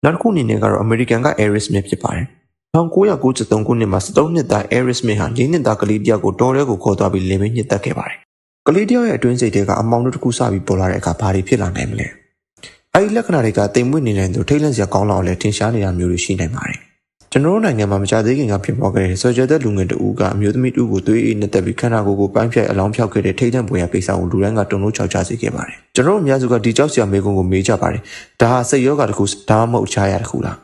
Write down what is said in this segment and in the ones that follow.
နောက်တစ်ခုအနေနဲ့ကတော့ American က Aerith Smith ဖြစ်ပါတယ်1993ခုနှစ်မှာ13နှစ်သား Aerith Smith ဟာ4နှစ်သားကလေးတယောက်ကိုတော်ရဲကိုခေါ်သွားပြီးလင်မင်းညှစ်တက်ခဲ့ပါတယ်ကလေးတယောက်ရဲ့အတွင်းစိတ်တွေကအမောင်တို့တစ်ခုစပြီးပေါ်လာတဲ့အခါဘာတွေဖြစ်လာနိုင်မလဲအဲဒီလက္ခဏာတွေကတိမ်မွေ့နေနိုင်သူထိတ်လန့်စရာကောင်းလောက်လည်းထင်ရှားနေတာမျိုးတွေရှိနိုင်ပါတယ်ကျွန်တော်တို့နိုင်ငံမှာမကြသေးခင်ကဖြစ်ပေါ်ခဲ့တဲ့ဆော်ဂျာသက်လူငယ်တဦးကအမျိုးသမီးတူကိုသွေးအေးနဲ့တက်ပြီးခန္ဓာကိုယ်ကိုပိုင်းဖြတ်အလောင်းဖြောက်ခဲ့တဲ့ထိတ်လန့်ပွေရကိစ္စကိုလူတိုင်းကတုန်လှုပ်ခြောက်ခြားစေခဲ့ပါတယ်ကျွန်တော်တို့အများစုကဒီကြောက်စရာမေးခွန်းကိုမေးကြပါတယ်ဒါဟာစိတ်ရောဂါတစ်ခုဒါမှမဟုတ်အခြားရာတစ်ခုလား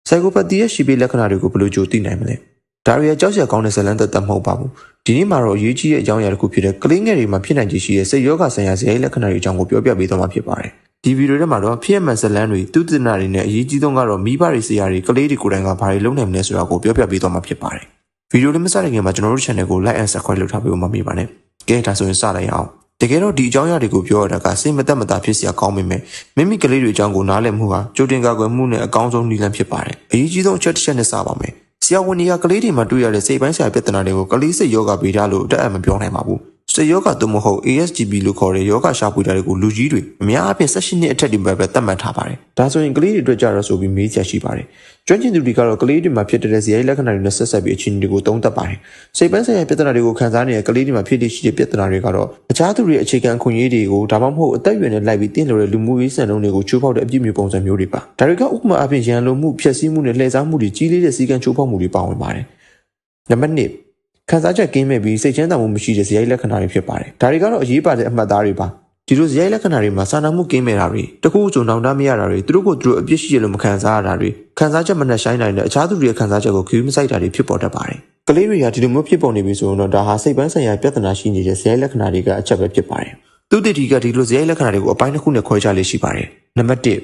Psychopathy ရဲ့ရှိပြီးလက္ခဏာတွေကိုဘယ်လိုကြိုသိနိုင်မလဲဒါရီရဲ့ကြောက်စရာကောင်းတဲ့ဇလန်းသက်သက်မဟုတ်ပါဘူးဒီနေ့မှာတော့အရေးကြီးတဲ့အကြောင်းအရာတစ်ခုဖြစ်တဲ့ကလေးငယ်တွေမှာဖြစ်နိုင်ခြေရှိတဲ့စိတ်ရောဂါဆိုင်ရာဇယိုက်လက္ခဏာတွေအကြောင်းကိုပြောပြပေးသွားမှာဖြစ်ပါတယ်ဒီဗီဒီယိုထဲမှာတော့ဖြစ်မှန်ဇလန်းတွေသူတည်နာတွေနဲ့အရေးကြီးဆုံးကတော့မိဘတွေဆရာတွေကလေးတွေကိုယ်တိုင်ကဘာတွေလုပ်နိုင်မလဲဆိုတာကိုပြောပြပေးသွားမှာဖြစ်ပါတယ်ဗီဒီယိုလေးမစတဲ့ခင်မှာကျွန်တော်တို့ channel ကို like and subscribe လုပ်ထားပေးဖို့မမေ့ပါနဲ့ကဲဒါဆိုရင်စလိုက်အောင်တကယ်တော့ဒီအကြောင်းအရာတွေကိုပြောရတာကစိတ်မသက်မသာဖြစ်စရာကောင်းပေမဲ့မိမိကလေးတွေအကြောင်းကိုနားလည်မှုဟာကြိုတင်ကာကွယ်မှုနဲ့အကောင်းဆုံးနည်းလမ်းဖြစ်ပါတယ်အရေးကြီးဆုံးအချက်တစ်ချက်နဲ့စပါမယ်ဆရာဝန်တွေကကလေးတွေမှာတွေ့ရတဲ့စိတ်ပိုင်းဆိုင်ရာပြဿနာတွေကိုကလေးစိတ်ယောဂဗေဒလို့အတက်အမပြောနိုင်ပါဘူးစိတ်ယောဂသို့မဟုတ် ASGB လို့ခေါ်တဲ့ယောဂရှာဖွေတာတွေကိုလူကြီးတွေအများအားဖြင့်18နှစ်အထက်တွေပဲသတ်မှတ်ထားပါတယ်ဒါဆိုရင်ကလေးတွေအတွက်ကြတော့ဆိုပြီးမေးချက်ရှိပါတယ်ကျွမ်းကျင်သူတွေကတော့ကလေးတွေမှာဖြစ်တဲ့ဇယိုက်လက္ခဏာတွေနဲ့ဆက်ဆက်ပြီးအခြေအနေတွေကိုသုံးသပ်ပါတယ်စိတ်ပိုင်းဆိုင်ရာပြဿနာတွေကိုခံစားနေတဲ့ကလေးတွေမှာဖြစ်ရှိတဲ့ပြဿနာတွေကတော့အခြားသူတွေအခြေခံအခွင့်အရေးတွေကိုဒါမှမဟုတ်အသက်အရွယ်နဲ့လိုက်ပြီးတင်လို့တဲ့လူမှုရေးစံနှုန်းတွေကိုချိုးဖောက်တဲ့အပြစ်မျိုးပုံစံမျိုးတွေပါဒါတွေကဥပမာအဖြစ်ရန်လိုမှုဖျက်ဆီးမှုနဲ့လှည့်စားမှုတွေကြီးလေးတဲ့စည်းကမ်းချိုးဖောက်မှုတွေပါဝင်ပါတယ်နံပါတ်1ခံစားချက်ကင်းမဲ့ပြီးစိတ်ချမ်းသာမှုမရှိတဲ့ဇယိုက်လက္ခဏာတွေဖြစ်ပါတယ်ဒါတွေကတော့အရေးပါတဲ့အမှတ်အသားတွေပါဒီလိုဇယိုက်လက္ခဏာတွေမှာစာနာမှုကင်းမဲ့တာတွေတခုခုနောင်တမရတာတွေသူတို့ကိုသူတို့အပြစ်ရှိရလို့မခံစားရတာတွေခံစားချက်မနှက်ဆိုင်နိုင်တဲ့အခြားသူတွေရဲ့ခံစားချက်ကိုခရီးမဆိုင်တာတွေဖြစ်ပေါ်တတ်ပါတယ်ကလေးတွေကဒီလိုမျိုးဖြစ်ပေါ်နေပြီဆိုရင်တော့ဒါဟာစိတ်ပိုင်းဆိုင်ရာပြဿနာရှိနေတဲ့ဇယိုက်လက္ခဏာတွေကအချက်ပဲဖြစ်ပါတယ်သူတည်တည်ကဒီလိုဇယိုက်လက္ခဏာတွေကိုအပိုင်းတစ်ခုနဲ့ခွဲခြားလေးရှိပါတယ်နံပါတ်1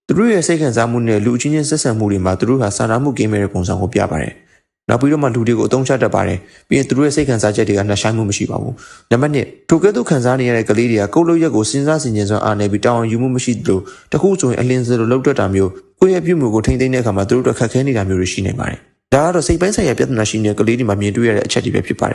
သူတို့ရဲ့စိတ်ခံစားမှုနဲ့လူအချင်းချင်းဆက်ဆံမှုတွေမှာသူတို့ဟာစာနာမှုကင်းမဲ့တဲ့ပုံစံကိုပြပါတယ်နောက်ပြီးတော့မှလူတွေကိုအသုံးချတတ်ပါတယ်ပြီးရင်သူတို့ရဲ့စိတ်ခံစားချက်တွေကနှဆိုင်မှုမရှိပါဘူးနံပါတ်2ထိုကဲ့သို့ခံစားနေရတဲ့ကလေးတွေကကုတ်လို့ရက်ကိုစဉ်းစားဆင်ခြင်စွမ်းအားနေပြီးတောင်းယူမှုမရှိသလိုတခုဆိုရင်အလင်းစလိုလှုပ်တတ်တာမျိုးကိုယ့်ရဲ့ပြုမှုကိုထိမ့်သိမ်းတဲ့အခါမှာသူတို့တို့ခက်ခဲနေတာမျိုးတွေရှိနေပါတယ်ဒါကတော့စိတ်ပိုင်းဆိုင်ရာပြဿနာရှိနေတဲ့ကလေးတွေမှာမြင်တွေ့ရတဲ့အချက်တွေပဲဖြစ်ပါတ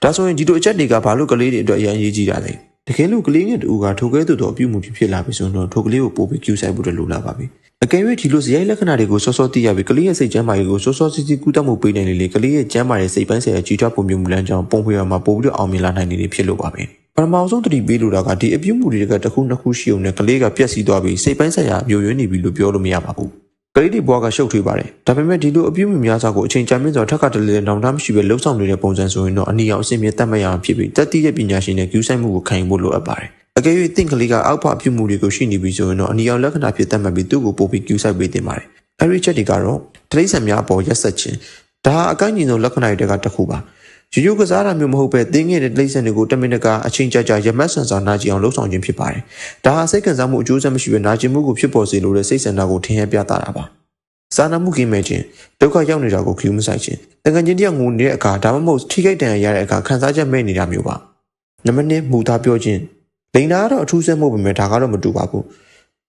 ယ်ဒါဆိုရင်ဒီလိုအချက်တွေကဘာလို့ကလေးတွေအတွက်အရင်ရေးကြည့်တာလဲတကယ်လို့ကလေးငယ်တူကထိုကဲ့သို့သောအပြုမှုဖြစ်လာပြီဆိုတော့ထိုကလေးကိုပို့ပြီးကျူးဆိုင်ဖို့လိုလာပါပြီအကယ်၍ဒီလိုဇယိုက်လက္ခဏာတွေကိုစောစောသိရပြီးကလေးရဲ့စိတ်ကျန်းမာရေးကိုစောစောစီးစီးကူးတတ်မှုပေးနိုင်လေကလေးရဲ့ကျန်းမာရေးစိတ်ပိုင်းဆိုင်ရာကြီးထွားပုံမျိုးမူလမ်းကြောင်းပုံဖော်မှာပို့ပြီးအောင်မြင်လာနိုင်နေဖြစ်လို့ပါပဲပထမဆုံးသတိပေးလိုတာကဒီအပြုမှုတွေကတစ်ခုနှစ်ခုရှိုံနဲ့ကလေးကပြက်စီးသွားပြီးစိတ်ပိုင်းဆိုင်ရာမျိုးရင်းနေပြီလို့ပြောလို့မရပါဘူးကလေးတွေဘွားကရှုပ်ထွေးပါတယ်ဒါပေမဲ့ဒီလိုအပြုမှုများစွာကိုအချိန်ကြာမြင့်စွာထပ်ခါတလေနောင်တမရှိပဲလှုပ်ဆောင်နေတဲ့ပုံစံဆိုရင်တော့အနည်းအောင်အဆင်ပြေတတ်မှတ်ရအောင်ဖြစ်ပြီးတက်တီးတဲ့ပညာရှင်နဲ့ကျူးဆိုင်မှုကိုခံယူဖို့လိုအပ်ပါတယ်အကယ်၍တင့်ကလေးကအောက်ဖအပြုမှုတွေကိုရှိနေပြီဆိုရင်တော့အနီအောင်လက္ခဏာဖြစ်တတ်မှတ်ပြီးသူ့ကိုပို့ပြီးကျူးဆိုင်ပေးတင်ပါတယ်။အဲဒီချက်တွေကတော့တိရစ္ဆာန်များအပေါ်ရက်ဆက်ခြင်းဒါအကိုင်းညီဆုံးလက္ခဏာတွေကတစ်ခုပါ။ရိုးရိုးကစားတာမျိုးမဟုတ်ပဲတင်းငယ်တဲ့တိရစ္ဆာန်တွေကိုတမင်တကာအချိန်ကြာကြာရမတ်ဆန်စွာနာကျင်အောင်လှုပ်ဆောင်ခြင်းဖြစ်ပါတယ်။ဒါဟာစိတ်ခံစားမှုအကျိုးဆက်မရှိဘဲနာကျင်မှုကိုဖြစ်ပေါ်စေလိုတဲ့စိတ်ဆန္ဒကိုထင်ဟပ်ပြတာပါ။စာနာမှုကင်းမဲ့ခြင်းဒုက္ခရောက်နေတာကိုခရူးမဆိုင်ခြင်းတကယ်ချင်းတယောက်ငိုနေတဲ့အခါဒါမှမဟုတ်ထိခိုက်ဒဏ်ရာရတဲ့အခါခံစားချက်မဲ့နေတာမျိုးပါ။နံပါတ်2မူသားပြောခြင်းလိန်နာကတော့အထူးဆန်းမှုပဲမဲ့ဒါကတော့မတူပါဘ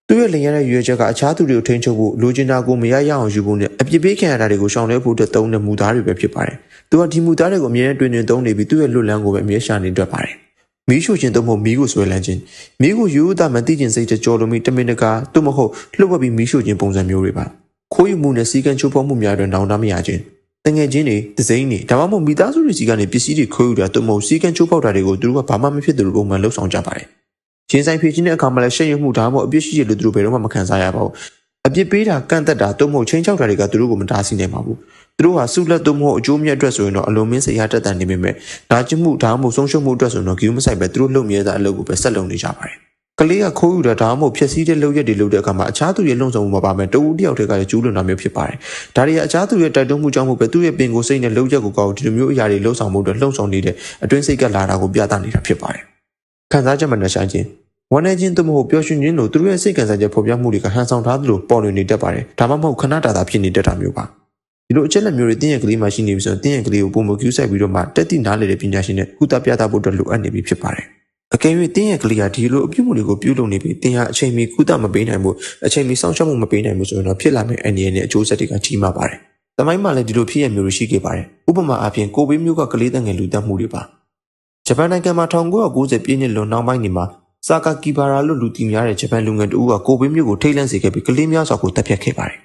ူးသူ့ရဲ့လိန်ရတဲ့ရွေးချက်ကအခြားသူတွေကိုထိန်းချုပ်ဖို့လိုချင်တာကိုမရရအောင်ယူဖို့နဲ့အပြစ်ပေးခံရတာတွေကိုရှောင်လွှဲဖို့အတွက်သုံးတဲ့မူသားတွေပဲဖြစ်ပါတယ်သူကဒီမူသားတွေကိုအမြဲတမ်းတွင်သုံးနေပြီးသူ့ရဲ့လွတ်လန်းကိုပဲအမြဲရှာနေတတ်ပါတယ်မီးရှို့ခြင်းသို့မဟုတ်မီးကိုဆွဲလန်းခြင်းမီးကိုရိုးသားမသိခြင်းစိတ်ကြောလိုမိတမင်တကာသို့မဟုတ်လှုပ်ဝက်ပြီးမီးရှို့ခြင်းပုံစံမျိုးတွေပါခိုးယူမှုနဲ့စီကံချိုးဖောက်မှုများအတွက်နောင်တမရခြင်းတငယ်ချင်းတွေဒစိမ့်တွေဒါမှမဟုတ်မိသားစုတွေစီကနေပစ္စည်းတွေခိုးယူတာသို့မဟုတ်စီကံချိုးဖောက်တာတွေကိုသူတို့ကဘာမှမဖြစ်သလိုပုံမှန်လှုပ်ဆောင်ကြပါတယ်ရင်ဆိုင်ဖြည့်ခြင်းတဲ့အခါမှာလည်းရှက်ရွံ့မှုဒါမှမဟုတ်အပြစ်ရှိရလို့သူတို့ဘယ်တော့မှမခံစားရပါဘူးအပြစ်ပေးတာကန့်သက်တာသို့မဟုတ်ချင်းချောက်တာတွေကသူတို့ကိုမတားဆီးနိုင်ပါဘူးသူတို့ဟာဆုလက်သို့မဟုတ်အကျိုးမြတ်အတွက်ဆိုရင်တော့အလုံးမင်းစိတ်ရတတ်တန်နေပေမဲ့နာကျင်မှုဒါမှမဟုတ်ဆုံးရှုံးမှုအတွက်ဆိုရင်တော့ဂီယူမဆိုင်ပဲသူတို့လုပ်မြဲတဲ့အလုပ်ကိုပဲဆက်လုပ်နေကြပါတယ်ကလေးကခိုးယူတာဒါမှမဟုတ်ဖျက်ဆီးတဲ့လုပ်ရက်တွေလုပ်တဲ့အခါမှာအခြားသူရဲ့လုံဆောင်မှုမပါမဲ့တဦးတယောက်တည်းကလည်းကျူးလွန်တာမျိုးဖြစ်ပါတယ်ဒါတွေကအခြားသူရဲ့တိုက်တွန်းမှုကြောင့်မဟုတ်ပဲသူ့ရဲ့ပင်ကိုယ်စိတ်နဲ့လုပ်ရက်ကိုကောက်ဒီလိုမျိုးအရာတွေလှုပ်ဆောင်မှုတွေလှုံ့ဆော်နေတဲ့အတွင်းစိတ်ကလာတာကိုပြသနေတာဖြစ်ပါတယ်ခံစားချက်မနှဆိုင်ခြင်းဝမ်းနည်းခြင်းသို့မဟုတ်ပျော်ရွှင်ခြင်းတို့သူတို့ရဲ့စိတ်ခံစားချက်ဖော်ပြမှုတွေကဟန်ဆောင်ထားသလိုပေါ်လွင်နေတတ်ပါတယ်ဒါမှမဟုတ်ခဏတာဖြစ်နေတတ်တာမျိုးပါဒီလိုအချက်လက်မျိုးတွေတင်းရဲ့ကလေးမှရှိနေပြီဆိုရင်တင်းရဲ့ကလေးကိုပုံမကျူးဆိုင်ပြီးတော့မှတက်တိနားလေတဲ့ပညာရှင်နဲ့ကုသပြသဖို့အတွက်လိုအပ်နေပြီဖြစ်ပါတယ်အကယ်၍တင်းရဲ့ကလေးကဒီလိုအပြုမှုတွေကိုပြုလုပ်နေပြီးတင်းဟာအချိန်မီကုသမပေးနိုင်မှုအချိန်မီစောင့်ရှောက်မှုမပေးနိုင်ဘူးဆိုရင်တော့ဖြစ်လာမယ့်အန္တရာယ်နဲ့အကျိုးဆက်တွေကကြီးမားပါတယ်။တမိုင်းမှာလည်းဒီလိုဖြစ်ရမျိုးတွေရှိခဲ့ပါတယ်။ဥပမာအားဖြင့်ကိုဘေးမျိုးကကလေးတငယ်လူတက်မှုတွေပါ။ဂျပန်နိုင်ငံမှာ1990ပြည့်နှစ်လွန်နောက်ပိုင်းတွေမှာဆာကာကီဘာရာလို့လူသိများတဲ့ဂျပန်လူငယ်တဦးကကိုဘေးမျိုးကိုထိတ်လန့်စေခဲ့ပြီးကလေးများစွာကိုတပ်ဖြတ်ခဲ့ပါတယ်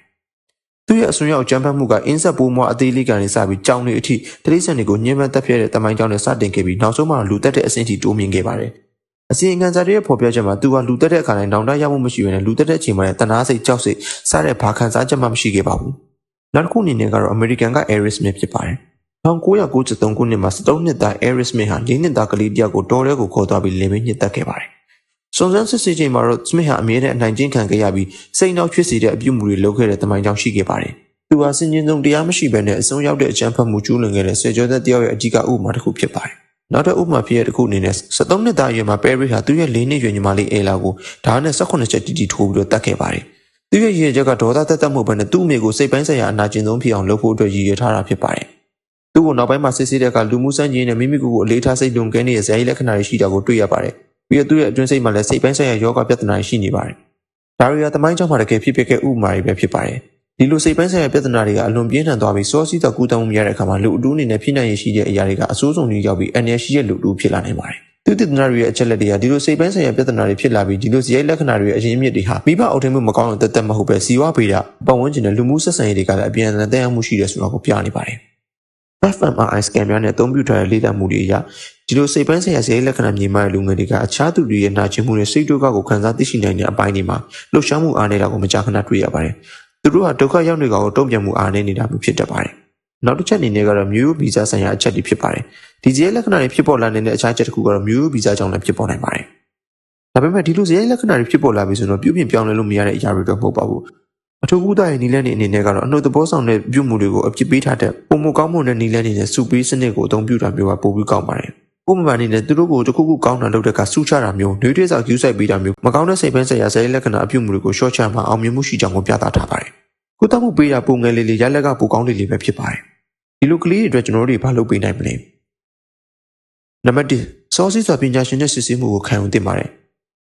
သူရဲ့အစွန်းရောက်ကြမ်းဖက်မှုကအင်းဆက်ပိုးမွားအသေးလေးကနေစပြီးကြောင်တွေအထိတရိတ်ဆန်တွေကိုညှဉ်းပန်းတပ်ဖြဲတဲ့တမိုင်းကြောင်းနဲ့စတင်ခဲ့ပြီးနောက်ဆုံးမှာလူတက်တဲ့အဆင့်ထိတိုးမြင့်ခဲ့ပါတယ်။အစီရင်ခံစာတွေရဲ့ဖော်ပြချက်မှာသူကလူတက်တဲ့အခါတိုင်းနောင်တရမှုမရှိဘဲနဲ့လူတက်တဲ့အချိန်မှာလည်းတနာစိတ်ကြောက်စိတ်စတဲ့ဘာခံစားချက်မှမရှိခဲ့ပါဘူး။နောက်တစ်ခုအနေနဲ့ကတော့အမေရိကန်က Aerosmith ဖြစ်ပါတယ်။1993ခုနှစ်မှာ13နှစ်သား Aerosmith ဟာ4နှစ်သားကလေးတစ်ယောက်ကိုတော်ရဲကိုခေါ်သွားပြီးလေမင်းညှစ်တက်ခဲ့ပါတယ်။စုံစမ်းစစ်ဆေးချိန်မှာတော့ Smith ဟာအမြဲတမ်းအနိုင်ကျင့်ခံခဲ့ရပြီးစိတ်နှောက်ချွတ်စေတဲ့အပြုအမူတွေလုပ်ခဲ့တဲ့တမိုင်းကြောင်းရှိခဲ့ပါတယ်။သူဟာစင်ကျင်ဆုံးတရားမရှိဘဲနဲ့အဆုံးရောက်တဲ့အကြမ်းဖက်မှုကျူးလွန်ခဲ့တဲ့ဆယ်ကျော်သက်တယောက်ရဲ့အကြီးအကဲဥပမာတစ်ခုဖြစ်ပါတယ်။နောက်တစ်ဥပမာဖြစ်တဲ့တစ်ခုအနေနဲ့13နှစ်သားအရွယ်မှာ Perry ဟာသူ့ရဲ့4နှစ်ရွယ်ညီမလေး Ella ကိုဓာတ်နဲ့18ချက်တီတီထိုးပြီးတော့တတ်ခဲ့ပါတယ်။သူ့ရဲ့ရည်ရွယ်ချက်ကဒေါသတက်တက်မှုပဲနဲ့သူ့အမေကိုစိတ်ပိုင်းဆိုင်ရာအနာကျင်ဆုံးဖြစ်အောင်လုပ်ဖို့အတွက်ရည်ရွယ်ထားတာဖြစ်ပါတယ်။သူ့ကိုနောက်ပိုင်းမှာစစ်ဆေးတဲ့အခါလူမှုစံကြီးနဲ့မိမိကိုယ်ကိုအလေးထားစိတ်လွန်ကဲနေတဲ့ဇာတ်ရည်လက္ခဏာတွေရှိတာကိုတွေ့ရပါတယ်။ပြီးတော့သူ့ရဲ့အတွင်းစိတ်မှာလည်းစိတ်ပိုင်းဆိုင်ရာယောဂပြဿနာတွေရှိနေပါတယ်။ဒါတွေကတမိုင်းကြောင့်မှတကယ်ဖြစ်ခဲ့ဥပမာတွေပဲဖြစ်ပါတယ်။ဒီလိုစိတ်ပိုင်းဆိုင်ရာပြဿနာတွေကအလွန်ပြင်းထန်သွားပြီးစောစီးသောကူးတောင်းမှုရတဲ့အခါမှာလူအတူအနေနဲ့ဖြစ်နိုင်ရရှိတဲ့အရာတွေကအဆိုးဆုံးတွေရောက်ပြီးအန္တရာယ်ရှိတဲ့လူအတူဖြစ်လာနိုင်ပါတယ်။သူတည်တနာတွေရဲ့အချက်လက်တွေကဒီလိုစိတ်ပိုင်းဆိုင်ရာပြဿနာတွေဖြစ်လာပြီးဒီလိုဇယိုက်လက္ခဏာတွေရဲ့အရင်းအမြစ်တွေဟာမိဘအုပ်ထိန်းမှုမကောင်းတဲ့တက်တက်မဟုတ်ပဲစီဝါပေတာပတ်ဝန်းကျင်နဲ့လူမှုဆက်ဆံရေးတွေကလည်းအပြန်အလှန်တက်ရောက်မှုရှိတယ်ဆိုတာကိုပြနေပါတယ်။ fMRI scan များနဲ့အသုံးပြုထားတဲ့လေ့လာမှုတွေအရဒီလိုစိတ်ပိုင်းဆိုင်ရာဇယိုက်လက္ခဏာမြင်မှတဲ့လူငယ်တွေကအခြားသူတွေရဲ့နာကျင်မှုနဲ့စိတ်ဒုက္ခကိုခံစားသိရှိနိုင်တဲ့အပိုင်းတွေမှာလှုပ်ရှားမှုအားနည်းတာကိုမကြာခဏတွေ့ရပါတယ်။သူတို့ဟာဒုက္ခရောက်နေတာကိုတုံ့ပြန်မှုအားနည်းနေတာမျိုးဖြစ်တတ်ပါတယ်။နောက်တစ်ချက်အနေနဲ့ကတော့မျိုးရိုးဗီဇဆိုင်ရာအချက်တွေဖြစ်ပါတယ်။ဒီဇယိုက်လက္ခဏာတွေဖြစ်ပေါ်လာတဲ့အခြားချက်တစ်ခုကတော့မျိုးရိုးဗီဇကြောင့်လည်းဖြစ်ပေါ်နိုင်ပါတယ်။ဒါပေမဲ့ဒီလိုဇယိုက်လက္ခဏာတွေဖြစ်ပေါ်လာပြီဆိုတော့ပြုပြင်ပြောင်းလဲလို့မရတဲ့အရာတွေတော့မဟုတ်ပါဘူး။အထူးကုသရေးနည်းလမ်းတွေအနေနဲ့ကတော့အနှုတ်သဘောဆောင်တဲ့ပြုမှုတွေကိုအပြစ်ပေးထားတဲ့ပုံမကောင်းမှုနဲ့နည်းလမ်းတွေနဲ့စုပေးစနစ်ကိုအသုံးပြုတာမျိုးကပိုပြီးကောင်းပါတယ်။ပုံမှန်အနေနဲ့သူတို့ကိုတစ်ခုခုကောင်းတာလုပ်တဲ့ကစုချတာမျိုးနှွေးထွေးစွာကျူးစိုက်ပေးတာမျိုးမကောင်းတဲ့စိတ်ပိုင်းဆိုင်ရာဇယိုက်လက္ခဏာအပြုမှုတွေကိုရှော့ချမှအောင်မြင်မှုရှိကြောင်းကိုပြသထားပါတယ်။ကုသမှုပေးတာပုံငယ်လေးရလက်ကပိုကောင်းလေးပဲဖြစ်ပါတယ်။ဒီလိုကလေးတွေအတွက်ကျွန်တော်တို့ဘာလုပ်ပေးနိုင်မလဲ။နံပါတ်1စောစီးစွာပညာရှင်တဲ့စစ်ဆေးမှုကိုခံယူသင့်ပါတယ်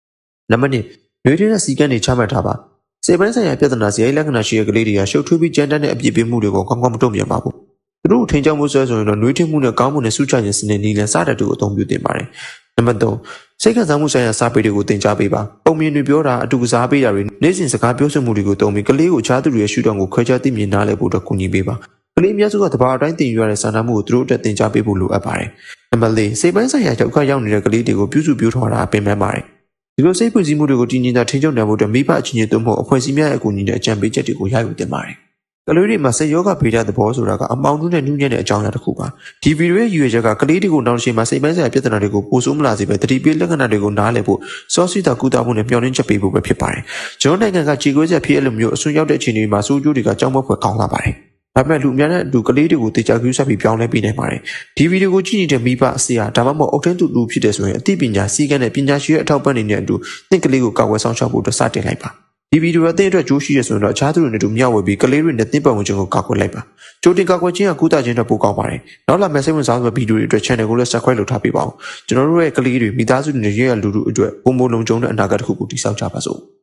။နံပါတ်2နှွေးထွေးတဲ့စီကံတွေချမှတ်ထားပါ။စိတ်ပိုင်းဆိုင်ရာပြဿနာဇယိုက်လက္ခဏာရှိတဲ့ကလေးတွေကရှုပ်ထွေးပြီးကြမ်းတမ်းတဲ့အပြစ်ပေးမှုတွေကိုကောင်းကောင်းမတုံ့ပြန်ပါဘူး။သူတို့ထိန်ချောင်းမှုဆွဲဆိုရင်တော့နှွေးထွေးမှုနဲ့ကောင်းမှုနဲ့စုချခြင်းစနစ်နည်းလမ်းစတဲ့တူကိုအသုံးပြုသင့်ပါတယ်။နံပါတ်3စိတ်ခံစားမှုဆိုင်ရာစာပေတွေကိုသင်ကြားပေးပါ။ပုံမြင်တွေပြောတာအတူကစားပေးတာတွေနေ့စဉ်စကားပြောဆိုမှုတွေကိုသုံးပြီးကလေးကိုခြားသူတွေရဲ့ရှုထောင့်ကိုခွဲခြားသိမြင်နားလည်ဖို့အတွက်ကူညီပေးပါ။ကလေးအများစုကတဘာအတိုင်းသင်ယူရတဲ့စာနာမှုကိုသူတို့အတွက်သင်ကြားပေးဖို့လိုအပ်ပါတယ်။နံပါတ်4စိတ်ပိုင်းဆိုင်ရာဒုက္ခရောက်နေတဲ့ကလေးတွေကိုပြုစုပြောထားတာပင်ပန်းပါတယ်။ဒီလိုစိတ်ဖွဲ့စည်းမှုတွေကိုတည်ငြိမ်စွာထိန်းချုပ်နိုင်ဖို့အတွက်မိဘအချင်းချင်းတို့မှအဖွဲ့အစည်းများရဲ့အကူအညီနဲ့အကြံပေးချက်တွေကိုရယူသင့်ပါတယ်။ကလေးတွေမှာစိတ်ယောဂဗေဒသဘောဆိုတာကအမောင်တို့နဲ့နှူးညံ့တဲ့အကြောင်းအရာတစ်ခုပါ။ဒီဗီဒီယိုရဲ့ရည်ရွယ်ချက်ကကလေးတွေကိုနောက်တစ်ချိန်မှာစိတ်ပိုင်းဆိုင်ရာပြဿနာတွေကိုပိုဆိုးမလာစေဘဲတတိပေးလက္ခဏာတွေကိုနားလည်ဖို့စောစီးတာကုသမှုနဲ့မျှော်လင့်ချက်ပေးဖို့ပဲဖြစ်ပါတယ်။ကျွန်တော်နိုင်ငံကခြေခွဲချက်ဖြစ်အလိုမျိုးအဆွေးရောက်တဲ့အခြေအနေမှာစိုးကျိုးတွေကကြောင်းမဖွယ်ကောင်းလာပါတယ်။ဒါပေမဲ့လူများနဲ့အတူကလေးတွေကိုတေချာကူးဆက်ပြီးပြောင်းလဲပေးနိုင်ပါတယ်။ဒီဗီဒီယိုကိုကြည့်နေတဲ့မိဘအစီအဒါမှမဟုတ်အုပ်ထင်းသူလူဖြစ်တဲ့ဆိုရင်အသိပညာစီးကမ်းနဲ့ပညာရှိရဲ့အထောက်ပံ့နေတဲ့အတူသင်ကလေးကိုကာကွယ်ဆောင်ရှောက်ဖို့အတွက်စတင်လိုက်ပါ။ဒီဗီဒီယိုအသင်အတွက်ကြိုးရှိရဆိုရင်တော့အခြားသူတွေနဲ့တူမျှဝေပြီးကလေးတွေနဲ့သင်ပတ်ဝန်းကျင်ကိုကာကွယ်လိုက်ပါ။ကြိုတင်ကာကွယ်ခြင်းကကုသခြင်းတော့ပိုကောင်းပါတယ်။နောက်လာမယ့်စိတ်ဝင်စားတဲ့ဗီဒီယိုတွေအတွက် channel ကိုလည်း subscribe လုပ်ထားပေးပါဦး။ကျွန်တော်တို့ရဲ့ကလေးတွေမိသားစုတွေရဲ့လူလူအတွက်ပုံပုံလုံးကျုံတဲ့အနာဂတ်တစ်ခုကိုတည်ဆောက်ကြပါစို့။